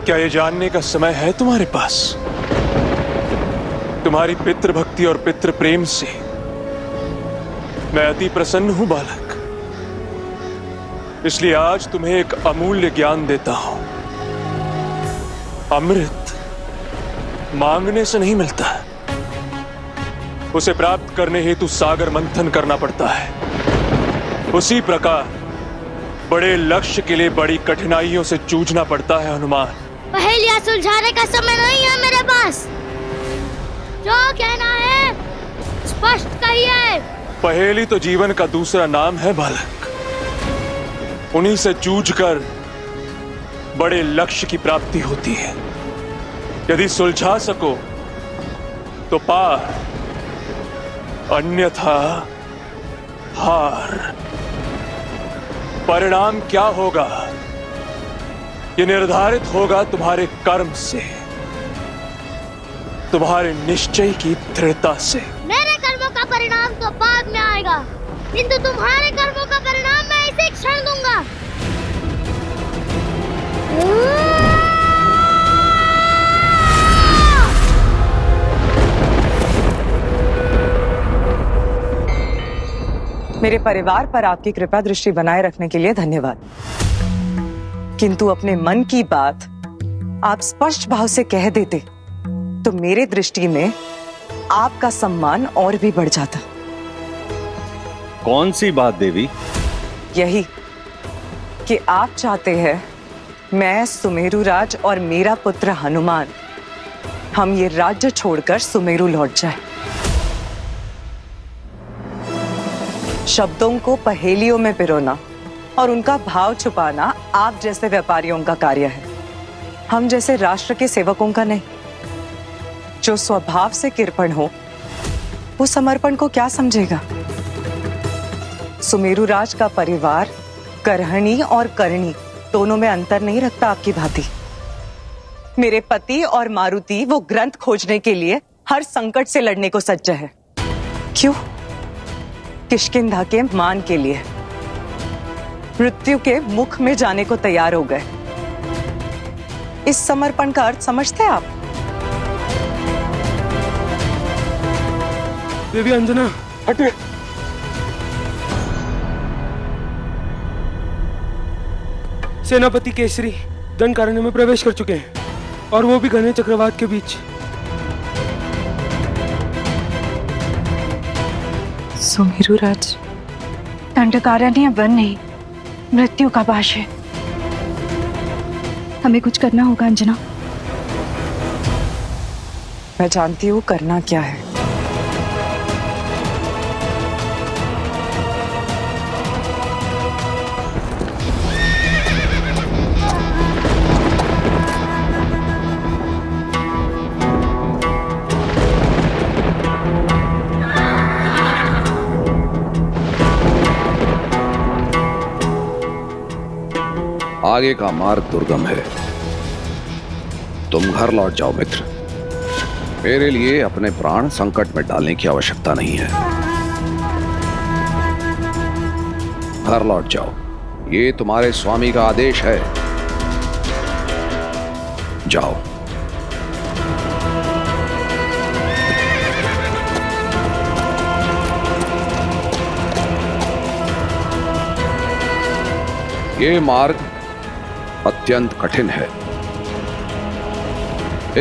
क्या ये जानने का समय है तुम्हारे पास? तुम्हारी पितृभक्ति और पितृ प्रेम से मैं अति प्रसन्न हूं बालक। इसलिए आज तुम्हें एक अमूल्य ज्ञान देता हूं। अमृत मांगने से नहीं मिलता, उसे प्राप्त करने हेतु सागर मंथन करना पड़ता है। उसी प्रकार बड़े लक्ष्य के लिए बड़ी कठिनाइयों से जूझना पड़ता है हनुमान। पहेलियां सुलझाने का समय नहीं है मेरे पास। जो कहना है स्पष्ट कहिए। पहेली तो जीवन का दूसरा नाम है बालक। उन्हीं से जूझकर बड़े लक्ष्य की प्राप्ति होती है। यदि सुलझा सको तो पार, अन्यथा हार। परिणाम क्या होगा ये निर्धारित होगा तुम्हारे कर्म से, तुम्हारे निश्चय की दृढ़ता से। मेरे कर्मों का परिणाम तो बाद में आएगा, किंतु तुम्हारे कर्मों का परिणाम मैं इसे क्षण दूंगा। मेरे परिवार पर आपकी कृपा दृष्टि बनाए रखने के लिए धन्यवाद, किंतु अपने मन की बात आप स्पष्ट भाव से कह देते तो मेरे दृष्टि में आपका सम्मान और भी बढ़ जाता। कौन सी बात देवी? यही कि आप चाहते हैं मैं, सुमेरु राज और मेरा पुत्र हनुमान हम ये राज्य छोड़कर सुमेरु लौट जाए। शब्दों को पहेलियों में पिरोना और उनका भाव छुपाना आप जैसे व्यापारियों का कार्य है, हम जैसे राष्ट्र के सेवकों का नहीं। जो स्वभाव से कृपण हो वो समर्पण को क्या समझेगा? सुमेरु राज का परिवार करहणी और करणी दोनों में अंतर नहीं रखता आपकी भांति। मेरे पति और मारुति वो ग्रंथ खोजने के लिए हर संकट से लड़ने को सज्ज है। क्यों? किष्किंधा के मान के लिए मृत्यु के मुख में जाने को तैयार हो गए। इस समर्पण का अर्थ समझते हैं आप? देवी अंजना हटे। सेनापति केसरी दंडकारण्य में प्रवेश कर चुके हैं, और वो भी घने चक्रवात के बीच। सुमेरु राज, दंडकारण्य वन नहीं, मृत्यु का पाश है। हमें कुछ करना होगा अंजना। मैं जानती हूँ करना क्या है। आगे का मार्ग दुर्गम है। तुम घर लौट जाओ मित्र। मेरे लिए अपने प्राण संकट में डालने की आवश्यकता नहीं है। घर लौट जाओ, ये तुम्हारे स्वामी का आदेश है। जाओ। ये मार्ग अत्यंत कठिन है।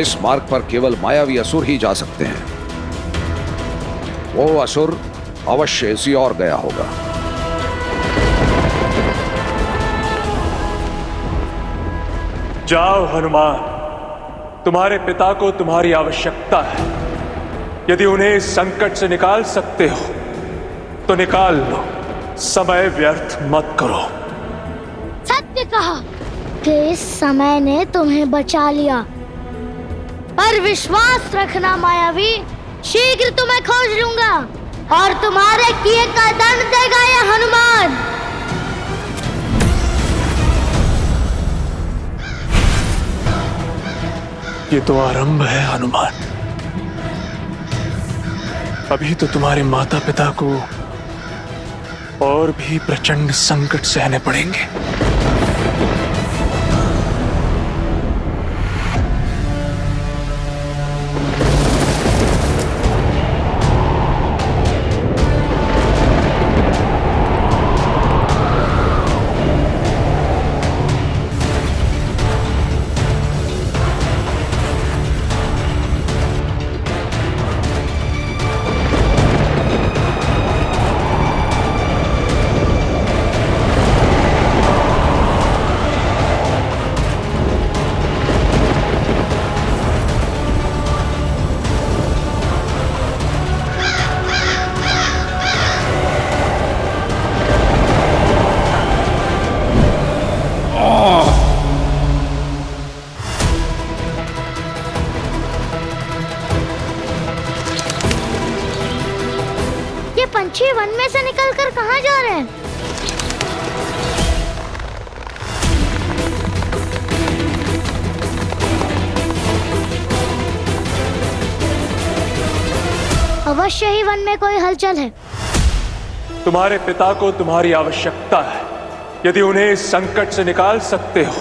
इस मार्ग पर केवल मायावी असुर ही जा सकते हैं। वो असुर अवश्य इसी और गया होगा। जाओ हनुमान, तुम्हारे पिता को तुम्हारी आवश्यकता है। यदि उन्हें इस संकट से निकाल सकते हो तो निकाल लो, समय व्यर्थ मत करो। सत्य कहा कि इस समय ने तुम्हें बचा लिया, पर विश्वास रखना मायावी, शीघ्र तुम्हें खोज लूंगा और तुम्हारे किए का दंड देगा यह हनुमान। ये तो आरंभ है हनुमान। अभी तो तुम्हारे माता पिता को और भी प्रचंड संकट सहने पड़ेंगे। जा रहे हैं? अवश्य ही वन में कोई हलचल है। तुम्हारे पिता को तुम्हारी आवश्यकता है। यदि उन्हें इस संकट से निकाल सकते हो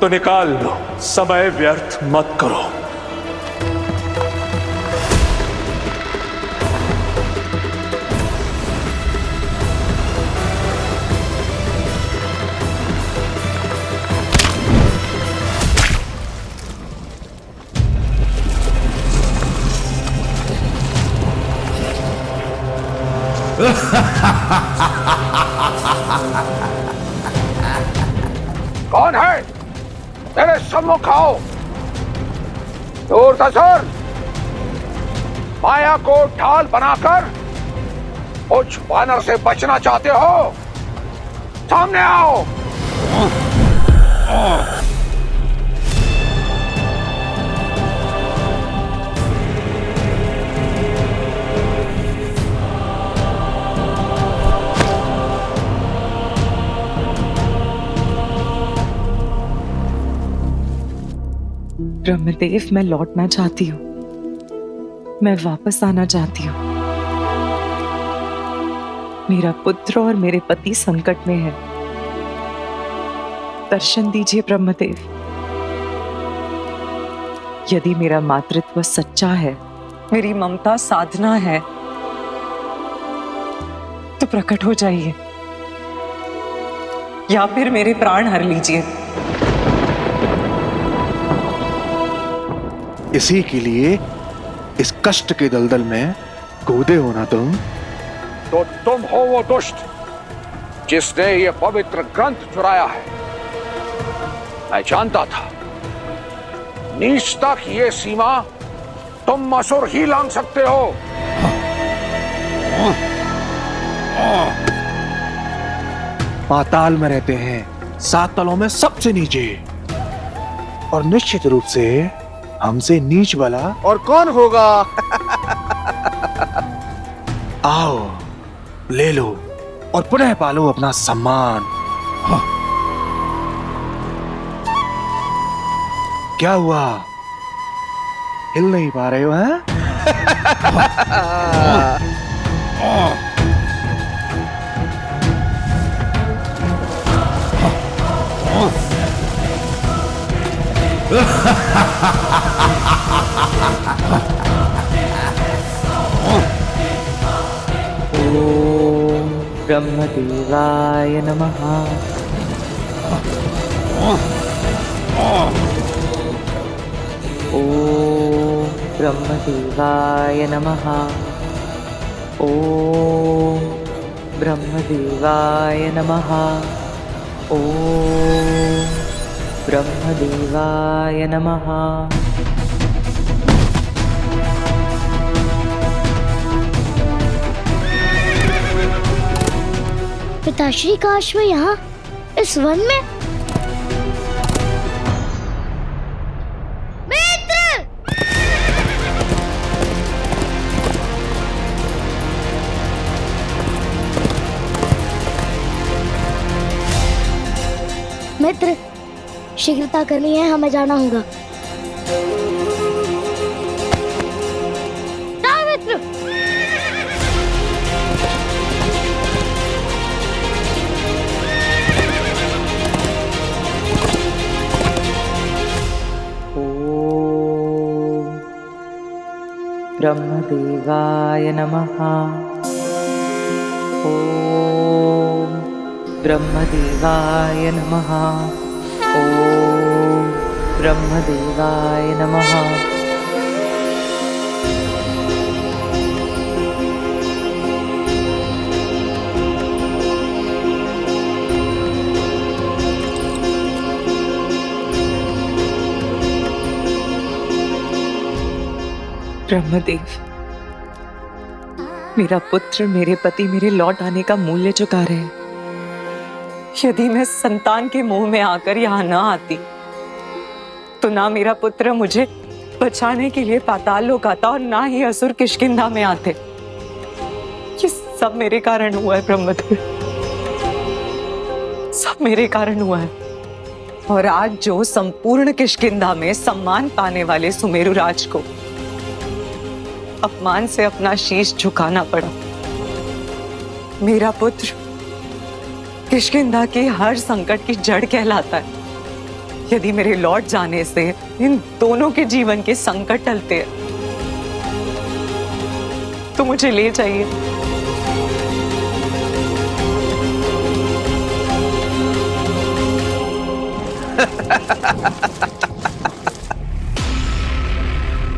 तो निकाल लो, समय व्यर्थ मत करो। कौन है? मेरे सम्मुख आओ। दूरदर्शन, माया को ढाल बनाकर उस वानर से बचना चाहते हो? सामने आओ। ब्रह्मदेव, मैं लौटना चाहती हूँ, मैं वापस आना चाहती हूँ। मेरा पुत्र और मेरे पति संकट में है। दर्शन दीजिए ब्रह्मदेव। यदि मेरा मातृत्व सच्चा है, मेरी ममता साधना है, तो प्रकट हो जाइए या फिर मेरे प्राण हर लीजिए। इसी के लिए इस कष्ट के दलदल में कूदे हो ना तुम? तो तुम हो वो दुष्ट जिसने ये पवित्र ग्रंथ चुराया है। मैं जानता था नीचता की ये सीमा तुम असुर ही लांघ सकते हो। पाताल में रहते हैं, 7 तलों में सबसे नीचे, और निश्चित रूप से हमसे नीच वाला और कौन होगा? आओ, ले लो और पुनः पालो अपना सम्मान। क्या हुआ? हिल नहीं पा रहे हो? हैं? ओम ब्रह्मदेवाय नमः। ओम ब्रह्मदेवाय नमः। ओम ब्रह्मदेवाय नमः। ओम ब्रह्मदेवाय नमः। पिताश्री का अश्व यहाँ इस वन में? मित्र! मित्र, शीघ्रता करनी है, हमें जाना होगा। जाओ मित्र। ओम ब्रह्मदेवाय नमः। ओम ब्रह्मदेवाय नमः। ओम ब्रह्मदेवाय नमः। ब्रह्मदेव, मेरा पुत्र, मेरे पति मेरे लौट आने का मूल्य चुका रहे हैं। यदि मैं संतान के मुंह में आकर यहाँ न आती तो ना मेरा पुत्र मुझे बचाने के लिए पाताल लोक आता और ना ही असुर किष्किंधा में आते। ये सब मेरे कारण हुआ है ब्रह्मदेव, सब मेरे कारण हुआ है। और आज जो संपूर्ण किष्किंधा में सम्मान पाने वाले सुमेरु राज को अपमान से अपना शीश झुकाना पड़ा। मेरा पुत्र किष्किंधा के हर संकट की जड़ कहलाता है। यदि मेरे लौट जाने से इन दोनों के जीवन के संकट टलते हैं तो मुझे ले जाइए।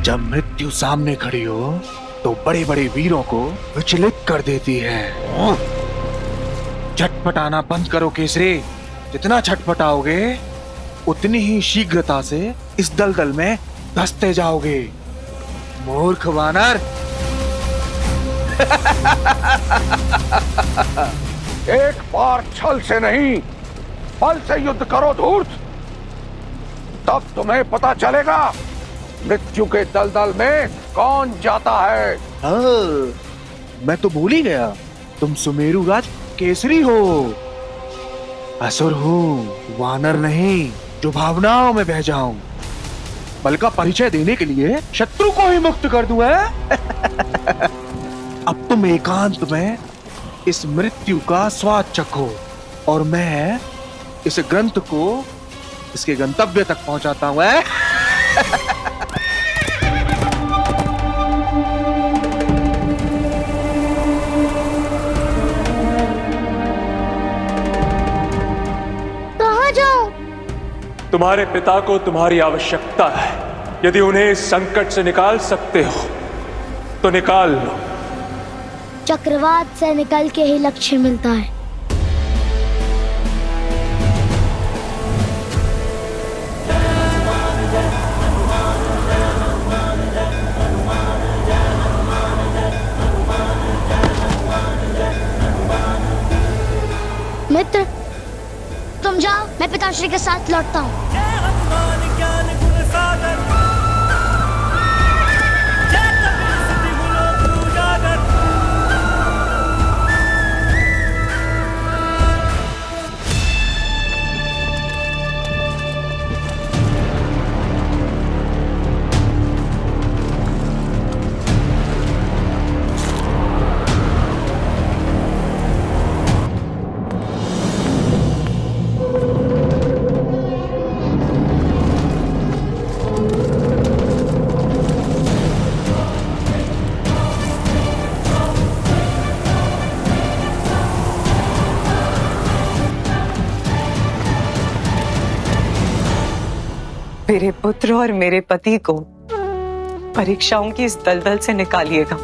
जब मृत्यु सामने खड़ी हो तो बड़े बड़े वीरों को विचलित कर देती है। छटपटाना बंद करो केसरी। जितना छटपटाओगे उतनी ही शीघ्रता से इस दलदल में धंसते जाओगे। मूर्ख वानर। एक बार छल से नहीं, बल से युद्ध करो धूर्त। तब तुम्हें पता चलेगा मृत्यु के दलदल में कौन जाता है। हाँ, मैं तो भूल ही गया, तुम सुमेरु राज केसरी हो। असुर हूँ, वानर नहीं जो भावनाओं में बह जाऊं। बल का परिचय देने के लिए शत्रु को ही मुक्त कर दूं। अब तुम एकांत में इस मृत्यु का स्वाद चखो और मैं इस ग्रंथ को इसके गंतव्य तक पहुंचाता हूं। कहाँ जाऊं? तुम्हारे पिता को तुम्हारी आवश्यकता है। यदि उन्हें इस संकट से निकाल सकते हो तो निकाल लो। चक्रवात से निकल के ही लक्ष्य मिलता है। मित्र, तुम जाओ, मैं पिताश्री के साथ लौटता हूँ। मेरे पुत्र और मेरे पति को परीक्षाओं की इस दलदल से निकालिएगा।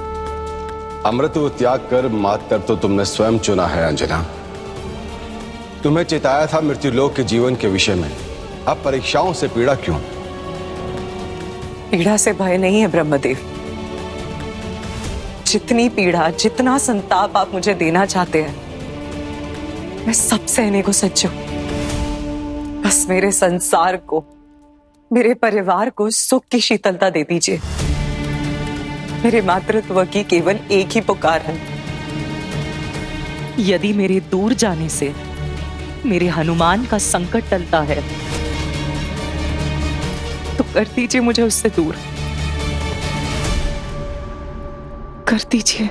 अमृत त्याग कर मातृत्व तो तुमने स्वयं चुना है अंजना। तुम्हें चेताया था मृत्युलोक के जीवन के विषय में। अब परीक्षाओं से पीड़ा क्यों? पीड़ा से भय नहीं है ब्रह्मदेव। जितनी पीड़ा, जितना संताप आप मुझे देना चाहते हैं, मैं सब सहने को सज्ज हूं। बस मेरे संसार को, मेरे परिवार को सुख की शीतलता दे दीजिए। मेरे मातृत्व की केवल एक ही पुकार है। यदि मेरे दूर जाने से मेरे हनुमान का संकट टलता है तो कर दीजिए मुझे उससे दूर, कर दीजिए।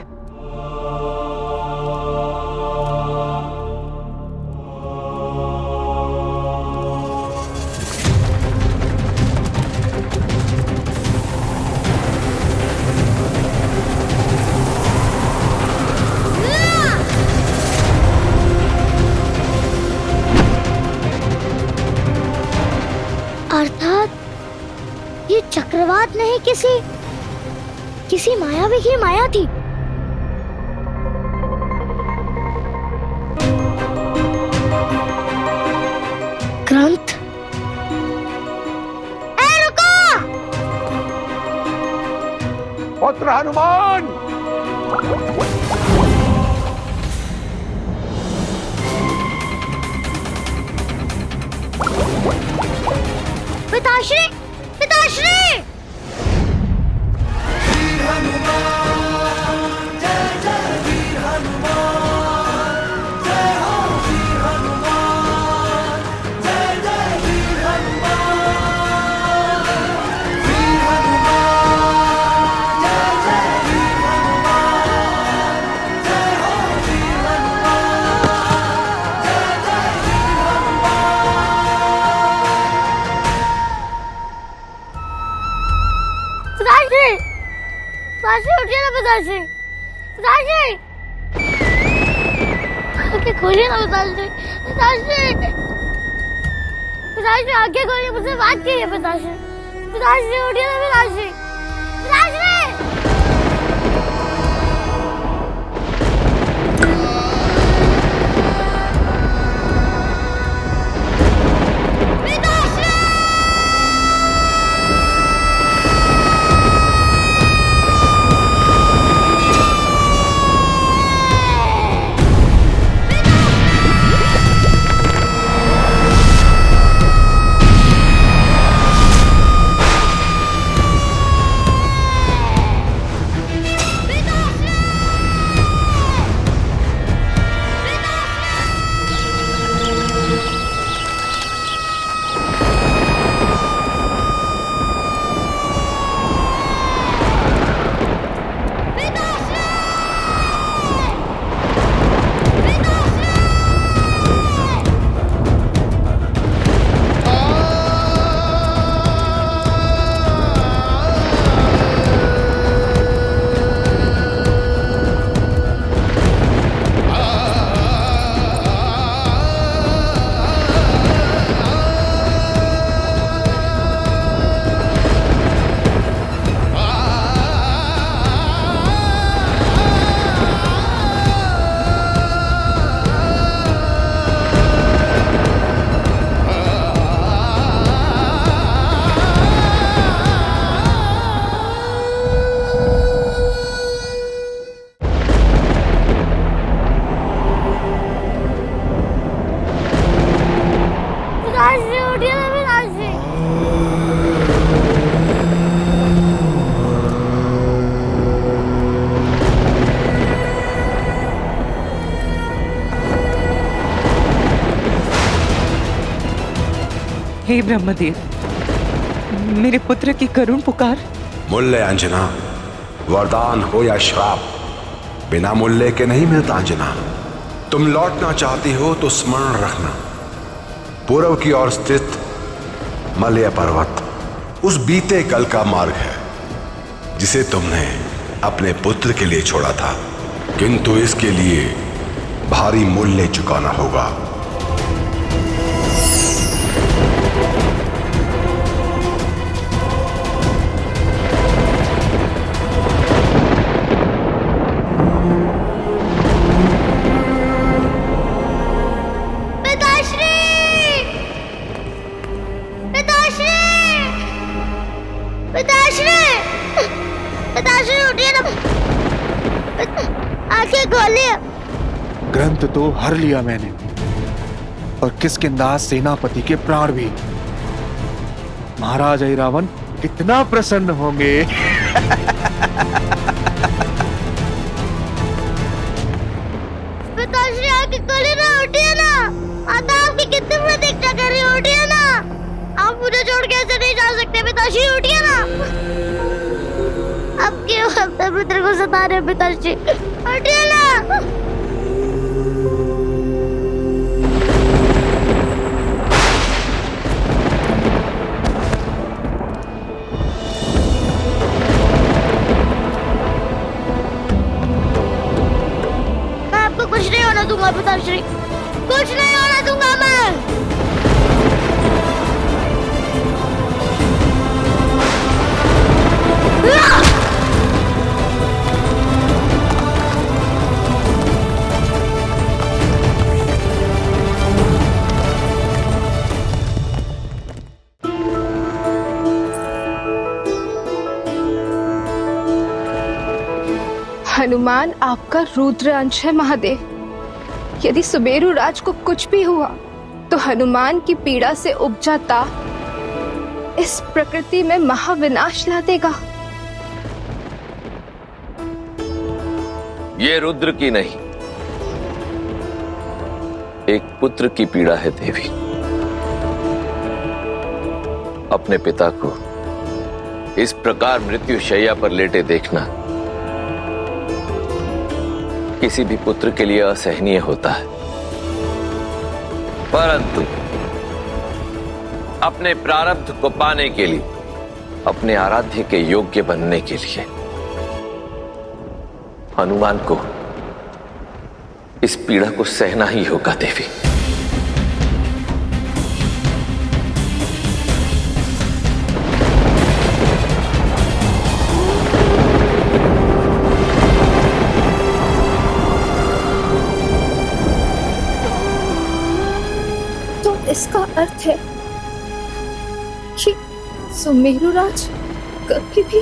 अर्थात ये चक्रवात नहीं, किसी मायावी की माया थी। ग्रंथ, रुको! पुत्र हनुमान, पिताश्री, पिताश्री! हनुमान जय जय वीर हनुमान। पिताश्री, पिताश्री, आंखें खोलिए ना पिताश्री, पिताश्री, पिताश्री आंखें खोलिए, मुझसे बात कीजिए पिताश्री, पिताश्री उठिए ना पिताश्री, पिताश्री। हे ब्रह्मदेव, मेरे पुत्र की करुण पुकार। मूल्य अंजना, वरदान हो या श्राप, बिना मूल्य के नहीं मिलता अंजना। तुम लौटना चाहती हो तो स्मरण रखना, पूर्व की ओर स्थित मलय पर्वत उस बीते कल का मार्ग है जिसे तुमने अपने पुत्र के लिए छोड़ा था, किंतु इसके लिए भारी मूल्य चुकाना होगा। ग्रंथ तो हर लिया मैंने, और किष्किंधा सेनापति के प्राण भी। महाराज ऐरावन कितना प्रसन्न होंगे। पिताश्री आके खोलिए ना, उठिए ना, माता आपकी कितनी प्रतीक्षा कर रही है, उठिए ना, आप मुझे छोड़ के ऐसे नहीं जा सकते। पिताश्री उठिए ना, आप क्यों अपने पुत्र को सता रहे हैं? पिताश्री उठिए ना। कुछ नहीं होना दूंगा पिताश्री, कुछ नहीं होना दूंगा मैं। हनुमान आपका रुद्र अंश है महादेव। यदि सुमेरु राज को कुछ भी हुआ तो हनुमान की पीड़ा से उपजा ताप इस प्रकृति में महाविनाश ला देगा। ये रुद्र की नहीं, एक पुत्र की पीड़ा है देवी। अपने पिता को इस प्रकार मृत्यु शैया पर लेटे देखना किसी भी पुत्र के लिए असहनीय होता है, परंतु अपने प्रारब्ध को पाने के लिए, अपने आराध्य के योग्य बनने के लिए हनुमान को इस पीड़ा को सहना ही होगा देवी। तो इसका अर्थ है कि सुमेरुराज कभी भी